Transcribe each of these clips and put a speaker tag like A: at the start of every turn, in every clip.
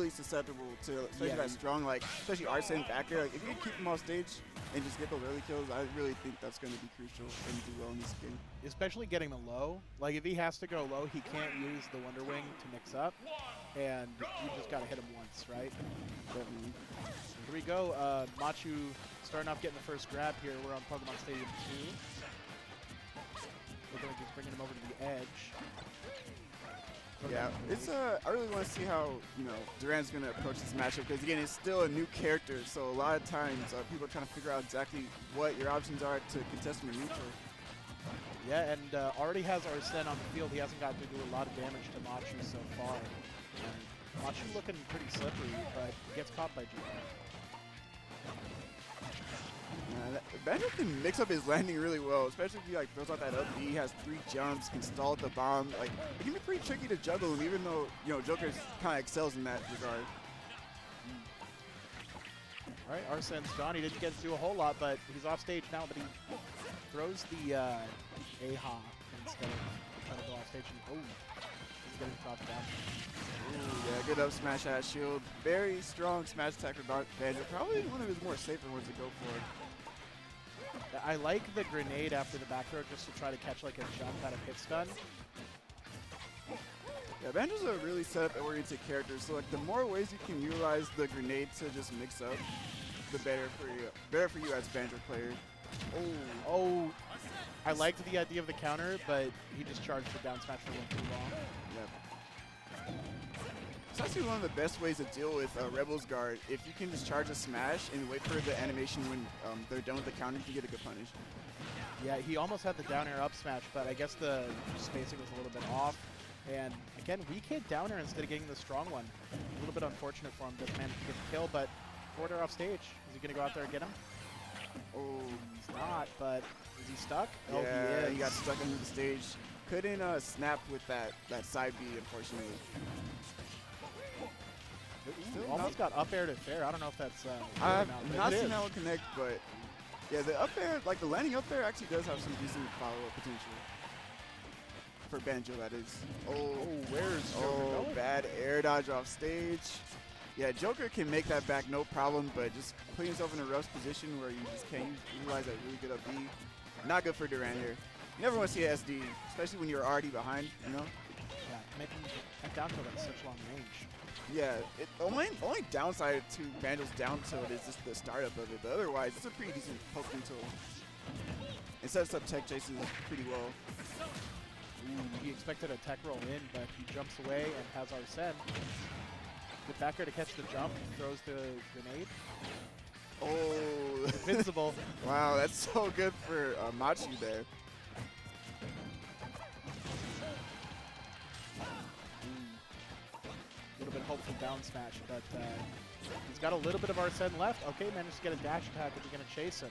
A: really susceptible to especially that strong, like, especially Arsene back there. Like, if you can keep him off stage and just get those early kills, I really think that's going to be crucial and do well in this game.
B: Especially getting the low. Like, if he has to go low, he can't use the Wonder Wing to mix up, and you just got to hit him once, right?
A: Definitely.
B: Here we go. Machu starting off getting the first grab here. We're on Pokemon Stadium 2. Looking like he's bringing him over to the edge.
A: Yeah, it's I really want to see how, you know, Duran's going to approach this matchup because, again, it's still a new character, so a lot of times people are trying to figure out exactly what your options are to contest him in neutral.
B: Yeah, and already has Arsene on the field. He hasn't got to do a lot of damage to Machu so far. And Machu looking pretty slippery, but gets caught by Duran.
A: Banjo can mix up his landing really well, especially if he like throws out that up B, has 3 jumps, can stall at the bomb. Like, it can be pretty tricky to juggle him, even though, you know, Joker kind of excels in that regard.
B: All right, Arsene's gone. He didn't get to do a whole lot, but he's off stage now. But he throws the AHA instead of trying to go off stage. And, he's getting topped down.
A: Ooh, yeah, good up smash at shield. Very strong smash attack for Banjo. Probably one of his more safer ones to go for.
B: I like the grenade after the back throw just to try to catch like a jump out of hit stun.
A: Yeah, Banjo's a really setup-oriented character, so like the more ways you can utilize the grenade to just mix up, the better for you. Better for you as Banjo player.
B: Oh, I liked the idea of the counter, but he just charged the down smash for one too long.
A: Yep. It's actually one of the best ways to deal with Rebel's Guard. If you can just charge a smash and wait for the animation when they're done with the counter, you can get a good punish.
B: Yeah, he almost had the down air up smash, but I guess the spacing was a little bit off. And again, weak hit down air instead of getting the strong one. A little bit unfortunate for him to manage to get the kill, but forward air off stage. Is he going to go out there and get him?
A: Oh,
B: he's not, but is he stuck?
A: Yeah,
B: oh,
A: he got stuck under the stage. Couldn't snap with that side B, unfortunately.
B: Almost got up air to fair. I don't know if that's
A: I've not seen that one connect, but yeah, the up air, like the landing up there actually does have some decent follow-up potential. For Banjo, that is.
B: Where's Joker going?
A: Bad air dodge off stage. Yeah, Joker can make that back no problem, but just putting himself in a rough position where you just can't utilize that really good up B. Not good for Duran here. You never want to see a SD, especially when you're already behind, you know?
B: Yeah, making that down tilt at such long range.
A: Yeah, the only downside to Banjo's down tilt is just the startup of it, but otherwise it's a pretty decent poking tool. It sets up tech chases pretty well.
B: He expected a tech roll in, but he jumps away and has Arsene. Good back air to catch the jump, throws the grenade.
A: Oh,
B: invincible.
A: Wow, that's so good for Machu there.
B: A little bit hopeful down smash, but he's got a little bit of Arsene left. Okay, managed to get a dash attack if you're going to chase him.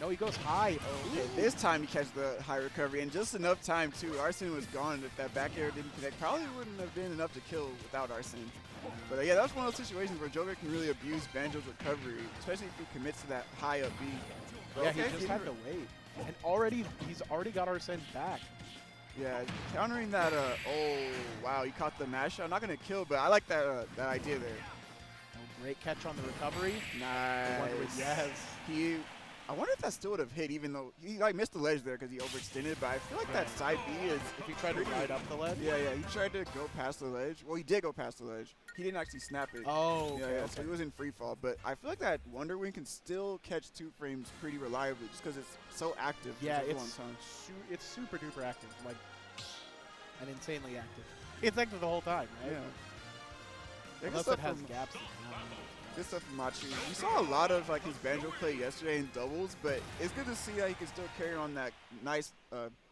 B: No, he goes high.
A: Okay, this time he catches the high recovery, and just enough time, too. Arsene was gone. If that back air didn't connect, probably wouldn't have been enough to kill without Arsene. But yeah, that's one of those situations where Joker can really abuse Banjo's recovery, especially if he commits to that high up B.
B: But yeah, okay, he just had to wait. And he's already got Arsene back.
A: Yeah, countering that, oh, wow, he caught the mash shot. Not going to kill, but I like that that idea there.
B: Oh, great catch on the recovery.
A: Nice.
B: Yes.
A: I wonder if that still would have hit, even though he like missed the ledge there because he overextended. But I feel like that side B is.
B: If he tried to ride up the ledge.
A: Yeah, he tried to go past the ledge. Well, he did go past the ledge. He didn't actually snap it.
B: Oh, okay,
A: yeah. So he was in free fall. But I feel like that Wonder Wing can still catch 2 frames pretty reliably, just because it's so active.
B: Yeah, it's super duper active, like, and insanely active. It's active the whole time, right?
A: Yeah.
B: Unless it has gaps.
A: Good stuff from Machu. We saw a lot of like his Banjo play yesterday in doubles, but it's good to see that he can still carry on that nice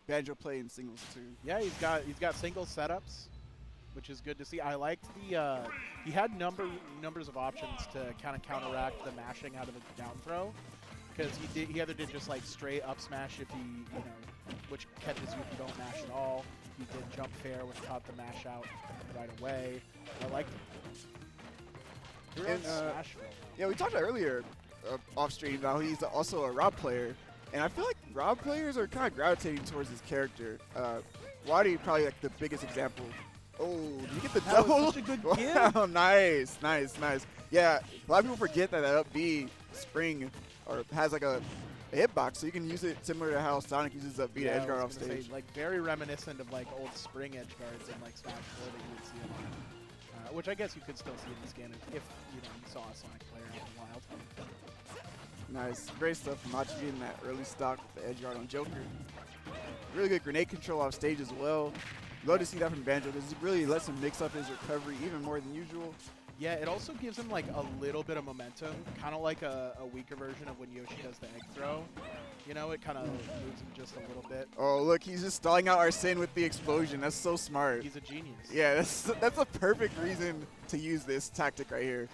A: Banjo play in singles too.
B: Yeah, he's got single setups, which is good to see. I liked the he had numbers of options to kind of counteract the mashing out of the down throw, because he either did just like straight up smash if he which catches you if you don't mash at all. He did jump fair, which caught the mash out right away. I liked it.
A: And, yeah, we talked earlier off stream about he's also a Rob player, and I feel like Rob players are kind of gravitating towards his character. Wadi probably like the biggest example Oh, did you get the
B: That was
A: double?
B: such a good
A: Wow, nice, nice, nice. Yeah, a lot of people forget that up B spring or has like a hitbox, so you can use it similar to how Sonic uses up B to edge guard off stage.
B: Say, like very reminiscent of like old spring edge guards in like Smash 4 that you would see a lot. Which I guess you could still see in this game if you know you saw a Sonic player out in the wild.
A: Nice, great stuff from Machu getting that early stock with the edge guard on Joker. Really good grenade control off stage as well. Love to see that from Banjo because it really lets him mix up his recovery even more than usual.
B: Yeah, it also gives him like a little bit of momentum, kind of like a weaker version of when Yoshi does the egg throw. You know, it kind of moves him just a little bit.
A: Oh, look, he's just stalling out Arsene with the explosion. That's so smart.
B: He's a genius.
A: Yeah, that's a perfect reason to use this tactic right here.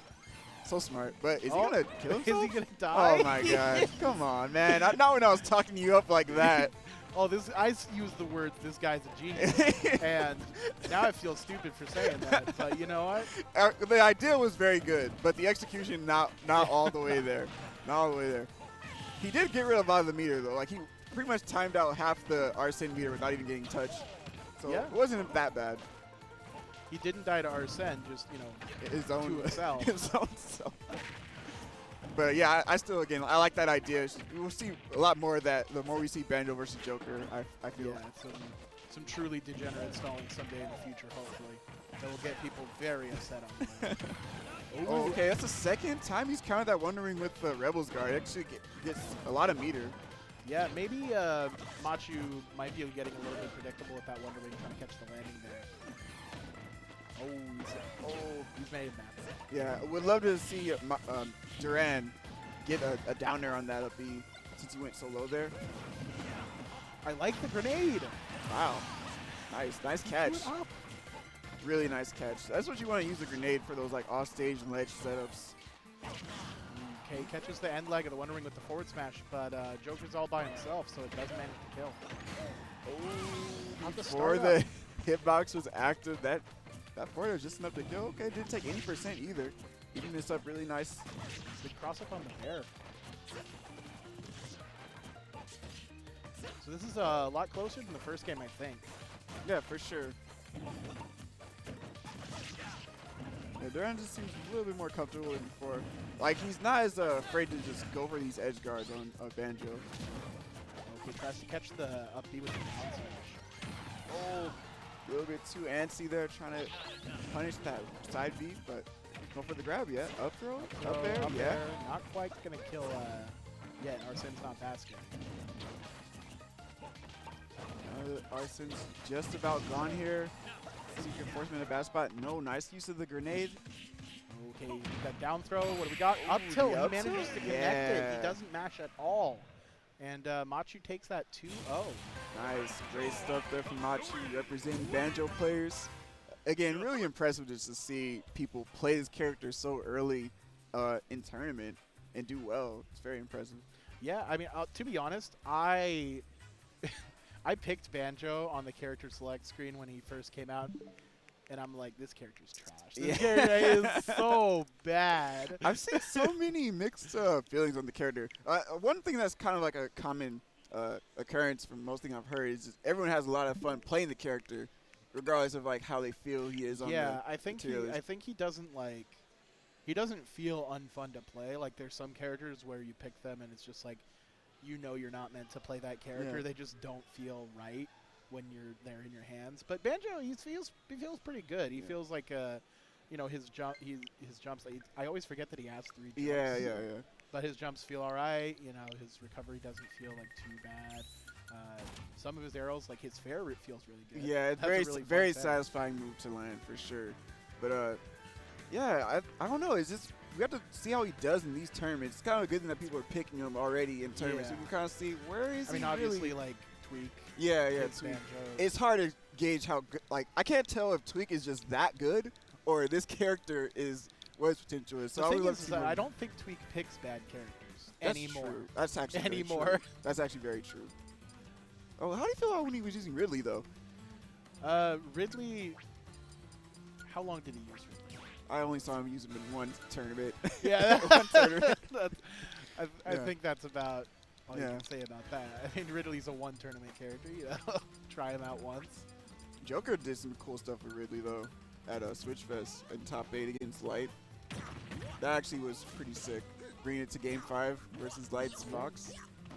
A: So smart. But is he going to kill himself?
B: Is he going to die?
A: Oh, my God. Come on, man. Not when I was talking you up like that.
B: Oh, I used the words, this guy's a genius, and now I feel stupid for saying that, but you know what?
A: The idea was very good, but the execution not all the way there. Not all the way there. He did get rid of a lot of the meter, though. Like, he pretty much timed out half the Arsene meter without even getting touched. So
B: yeah.
A: It wasn't that bad.
B: He didn't die to Arsene, just, you know,
A: his own,
B: to himself.
A: His own self. But yeah, I still, again, I like that idea. We'll see a lot more of that the more we see Banjo versus Joker, I feel.
B: Yeah, some truly degenerate stalling someday in the future, hopefully. That will get people very upset on that.
A: Oh, okay, that's the second time he's countered that Wonder Ring with the Rebels guard. It actually gets a lot of meter.
B: Yeah, maybe Machu might be getting a little bit predictable with that Wonder Ring trying to catch the landing there. He's made that.
A: Yeah, would love to see Duran get a downer on that up B since he went so low there.
B: I like the grenade.
A: Wow, nice catch. Really nice catch. That's what you want to use the grenade for, those like off-stage and ledge setups.
B: Okay, catches the end leg of the Wonder Ring with the forward smash, but Joker's all by himself, so it doesn't manage to kill. Oh,
A: before the hitbox was active, that forward was just enough to kill. Okay, didn't take any percent either. Eating this up really nice.
B: Big cross up on the bear. So this is a lot closer than the first game, I think.
A: Yeah, for sure. Yeah, Duran just seems a little bit more comfortable than before. Like, he's not as afraid to just go for these edge guards on Banjo.
B: Okay, tries to catch the up B with the down smash.
A: Oh, a little bit too antsy there, trying to punish that side B, but go for the grab yet. Up throw? Up there?
B: Up
A: yeah.
B: there. Not quite going to kill yet. Arsene's not basket.
A: Arsene's just about gone here. Secret enforcement at bad spot. No, nice use of the grenade.
B: Okay, that down throw. What do we got? Up tilt. He manages to connect it. He doesn't mash at all. And Machu takes that 2-0.
A: Nice. Great stuff there from Machu, representing Banjo players. Again, really impressive just to see people play this character so early in tournament and do well. It's very impressive.
B: Yeah, I mean, to be honest, I picked Banjo on the character select screen when he first came out, and I'm like, this character's trash. This character is so bad.
A: I've seen so many mixed feelings on the character. One thing that's kind of like a common occurrence from most things I've heard is just everyone has a lot of fun playing the character, regardless of like how they feel he is on the
B: I think he doesn't like. He doesn't feel unfun to play. Like, there's some characters where you pick them and it's just like, you know you're not meant to play that character.
A: Yeah.
B: They just don't feel right when you're there in your hands. But Banjo, he feels pretty good. He feels like you know, his jumps. I always forget that he has 3 jumps.
A: Yeah.
B: But his jumps feel all right. You know, his recovery doesn't feel like too bad. Some of his arrows, like his fair rip, feels really good.
A: Yeah, it's very satisfying move to land for sure. But yeah, I don't know. It's just we have to see how he does in these tournaments. It's kind of a good thing that people are picking him already in tournaments.
B: Yeah.
A: So we can kind of see where is he.
B: I mean, obviously, like Tweak.
A: Yeah,
B: Tweak.
A: Tweak. It's hard to gauge how good. Like, I can't tell if Tweak is just that good or this character is what his potential is. So
B: the thing is I don't think Tweak picks bad characters anymore.
A: True. That's actually
B: anymore.
A: Very true. That's actually very true. Oh, how do you feel about when he was using Ridley though?
B: Ridley. How long did he use Ridley?
A: I only saw him use him in one tournament.
B: Yeah,
A: one tournament.
B: I think that's about all you
A: Yeah.
B: can say about that. I mean, Ridley's a one tournament character. You know, try him out once.
A: Joker did some cool stuff with Ridley though at Switch Fest in top 8 against Light. That actually was pretty sick. Bringing it to Game 5 versus Light's Fox.